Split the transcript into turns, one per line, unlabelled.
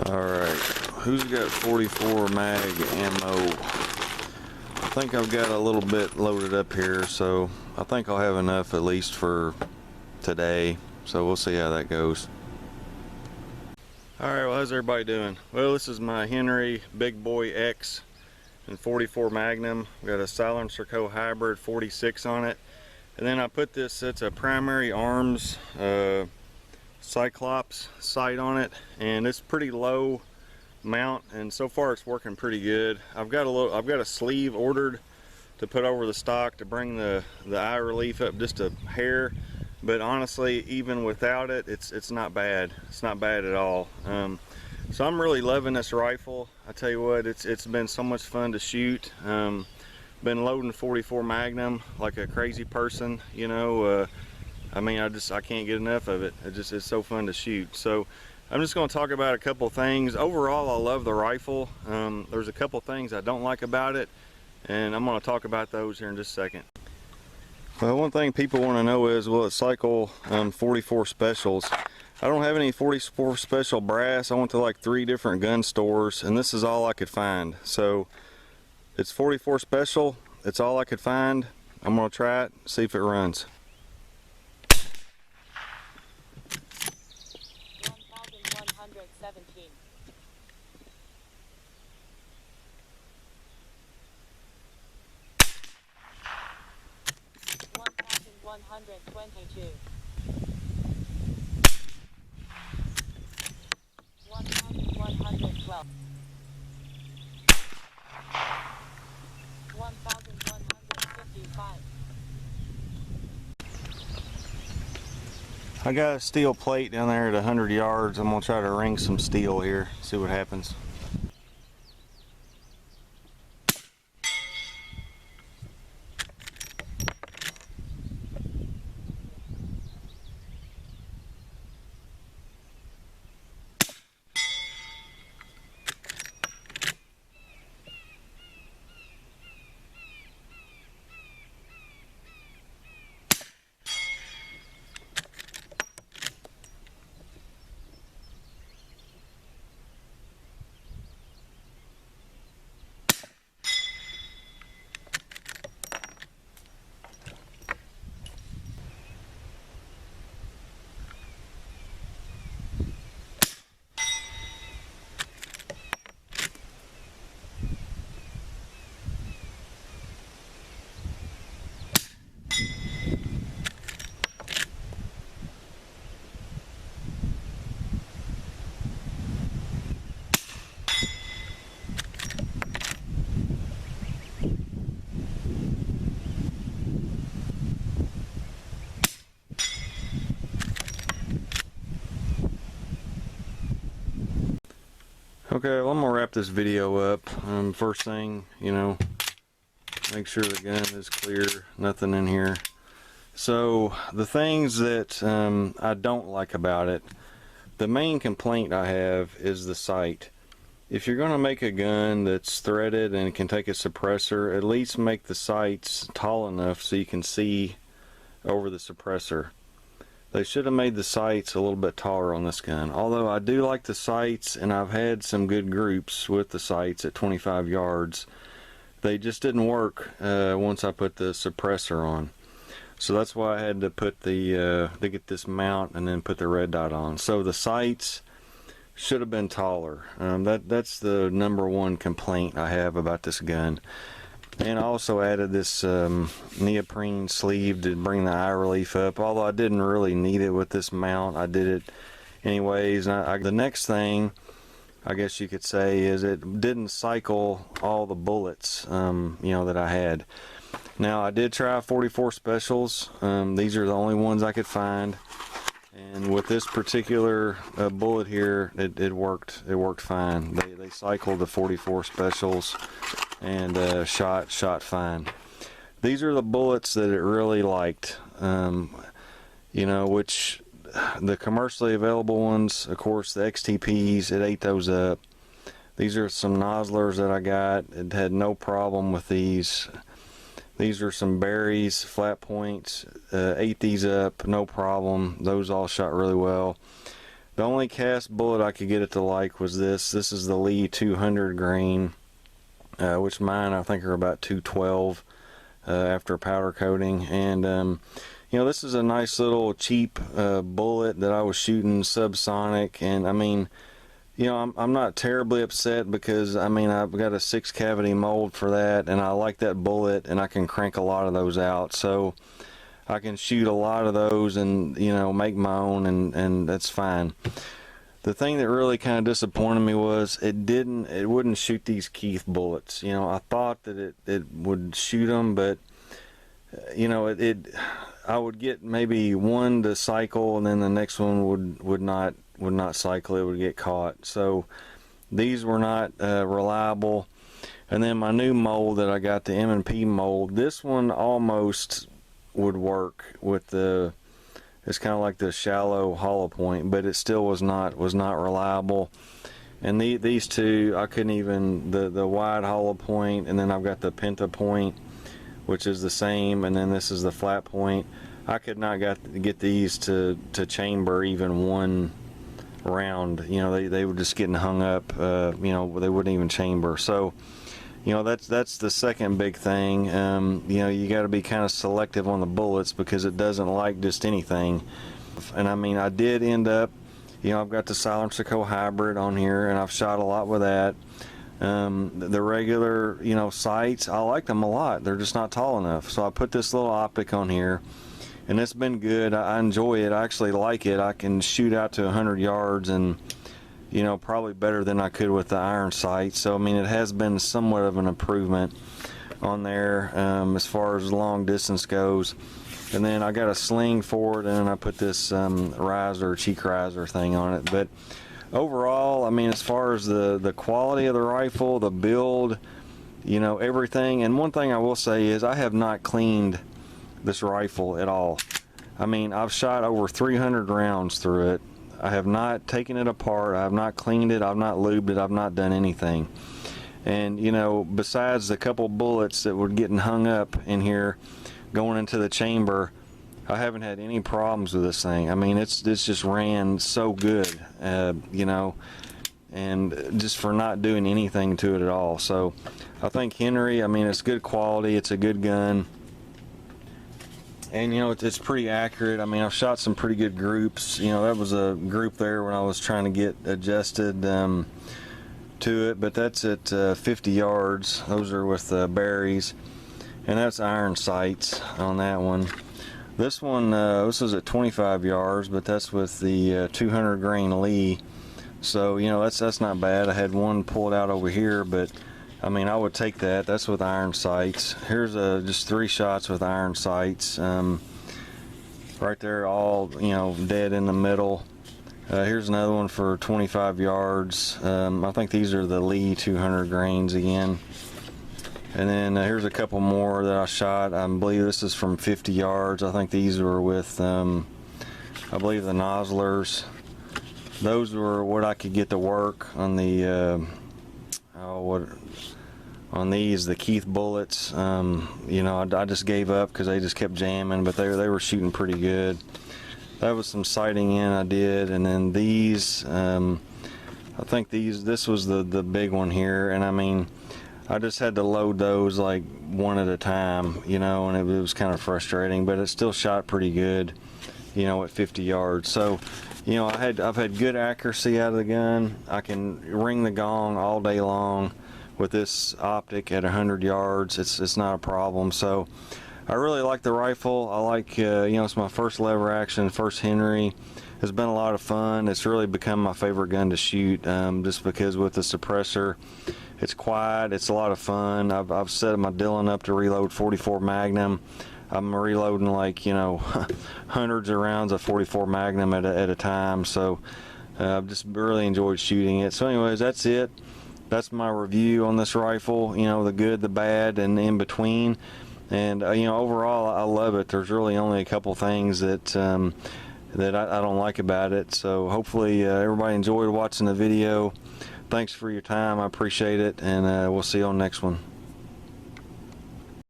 Alright, who's got 44 mag ammo? I think I've got a little bit loaded up here, so I think I'll have enough at least for today. So we'll see how that goes. Alright, well, how's everybody doing? Well, this is my Henry Big Boy X and 44 Magnum. We got a Silencer Co hybrid 46 on it. And then I put this, it's a primary arms Cyclops sight on it, and it's pretty low mount, and so far it's working pretty good. I've got a sleeve ordered to put over the stock to bring the eye relief up just a hair, but honestly, even without it, it's not bad. It's not bad at all. So I'm really loving this rifle. I tell you what, it's been so much fun to shoot. Been loading 44 Magnum like a crazy person, you know. I mean, I can't get enough of it. It's so fun to shoot. So I'm just going to talk about a couple things. Overall, I love the rifle. There's a couple things I don't like about it, and I'm going to talk about those here in just a second. Well, one thing people want to know is, will it cycle 44 specials? I don't have any 44 special brass. I went to like 3 different gun stores, and this is all I could find. So it's 44 special. It's all I could find. I'm going to try it, see if it runs.
1,117. $1,122. 1,112. 1,155.
I got a steel plate down there at 100 yards. I'm gonna try to ring some steel here, see what happens. Okay, well, I'm gonna wrap this video up. First thing, you know, make sure the gun is clear, nothing in here. So the things that I don't like about it, the main complaint I have is the sight. If you're gonna make a gun that's threaded and can take a suppressor, at least make the sights tall enough so you can see over the suppressor. They should have made the sights a little bit taller on this gun. Although I do like the sights, and I've had some good groups with the sights at 25 yards. They just didn't work once I put the suppressor on. So that's why I had to put to get this mount and then put the red dot on. So the sights should have been taller. That's the #1 complaint I have about this gun. And I also added this neoprene sleeve to bring the eye relief up, although I didn't really need it with this mount. I did it anyways. And the next thing, I guess you could say, is it didn't cycle all the bullets, you know, that I had. Now, I did try 44 specials. These are the only ones I could find. And with this particular bullet here, it worked fine. They cycled the 44 specials and shot fine. These are the bullets that it really liked, you know, which the commercially available ones, of course, the XTPs, it ate those up. These are some nozzlers that I got. It had no problem with these. These are some berries, flat points, ate these up, no problem. Those all shot really well. The only cast bullet I could get it to like was this. This is the Lee 200 grain, which mine I think are about 212 after powder coating. And you know, this is a nice little cheap bullet that I was shooting subsonic, and I mean, you know, I'm not terribly upset because I mean I've got a 6 cavity mold for that, and I like that bullet, and I can crank a lot of those out, so I can shoot a lot of those and, you know, make my own, and that's fine. The thing that really kind of disappointed me was it wouldn't shoot these Keith bullets. You know, I thought that it would shoot them, but you know, I would get maybe one to cycle, and then the next one would not cycle. It would get caught. So these were not reliable. And then my new mold that I got, the M&P mold, this one almost would work with the, it's kind of like the shallow hollow point, but it still was not reliable. And these two, I couldn't even, the wide hollow point, and then I've got the penta point, which is the same, and then this is the flat point. I could not get these to chamber even one round. You know, they were just getting hung up. You know, they wouldn't even chamber. So, you know, that's the second big thing. You know, you got to be kind of selective on the bullets because it doesn't like just anything. And I mean, I did end up, you know, I've got the Silencer Co hybrid on here, and I've shot a lot with that. The regular, you know, sights, I like them a lot. They're just not tall enough. So I put this little optic on here, and it's been good. I enjoy it. I actually like it. I can shoot out to 100 yards, and you know, probably better than I could with the iron sight. So I mean, it has been somewhat of an improvement on there as far as long distance goes. And then I got a sling for it, and then I put this riser, cheek riser thing on it. But overall, I mean, as far as the quality of the rifle, the build, you know, everything. And one thing I will say is I have not cleaned this rifle at all. I mean, I've shot over 300 rounds through it. I have not taken it apart. I have not cleaned it. I've not lubed it. I've not done anything. And, you know, besides the couple bullets that were getting hung up in here going into the chamber, I haven't had any problems with this thing. I mean, it's just ran so good, you know, and just for not doing anything to it at all. So I think Henry, I mean, it's good quality. It's a good gun. And, you know, it's pretty accurate. I mean, I've shot some pretty good groups. You know, that was a group there when I was trying to get adjusted to it. But that's at 50 yards. Those are with berries. And that's iron sights on that one. This one, this was at 25 yards, but that's with the 200 grain Lee. So, you know, that's not bad. I had one pulled out over here, but I mean, I would take that. That's with iron sights. Here's just 3 shots with iron sights. Right there, all, you know, dead in the middle. Here's another one for 25 yards. I think these are the Lee 200 grains again. And then here's a couple more that I shot. I believe this is from 50 yards. I think these were with, I believe, the Nozzlers. Those were what I could get to work on the, on these, the Keith bullets. You know, I just gave up because they just kept jamming, but they were shooting pretty good. That was some sighting in I did. And then these, I think this was the big one here. And I mean, I just had to load those like one at a time, you know, and it was kind of frustrating, but it still shot pretty good, you know, at 50 yards. So, you know, I've had good accuracy out of the gun. I can ring the gong all day long with this optic at 100 yards. It's not a problem. So I really like the rifle. I like, you know, it's my first lever action, first Henry. It's been a lot of fun. It's really become my favorite gun to shoot, just because with the suppressor, it's quiet, it's a lot of fun. I've set my Dillon up to reload 44 Magnum. I'm reloading, like, you know, hundreds of rounds of 44 Magnum at a time. So I've just really enjoyed shooting it. So anyways, that's it. That's my review on this rifle, you know, the good, the bad, and in between. And you know, overall, I love it. There's really only a couple things that that I don't like about it. So hopefully everybody enjoyed watching the video. Thanks for your time. I appreciate it, and we'll see you on the next one.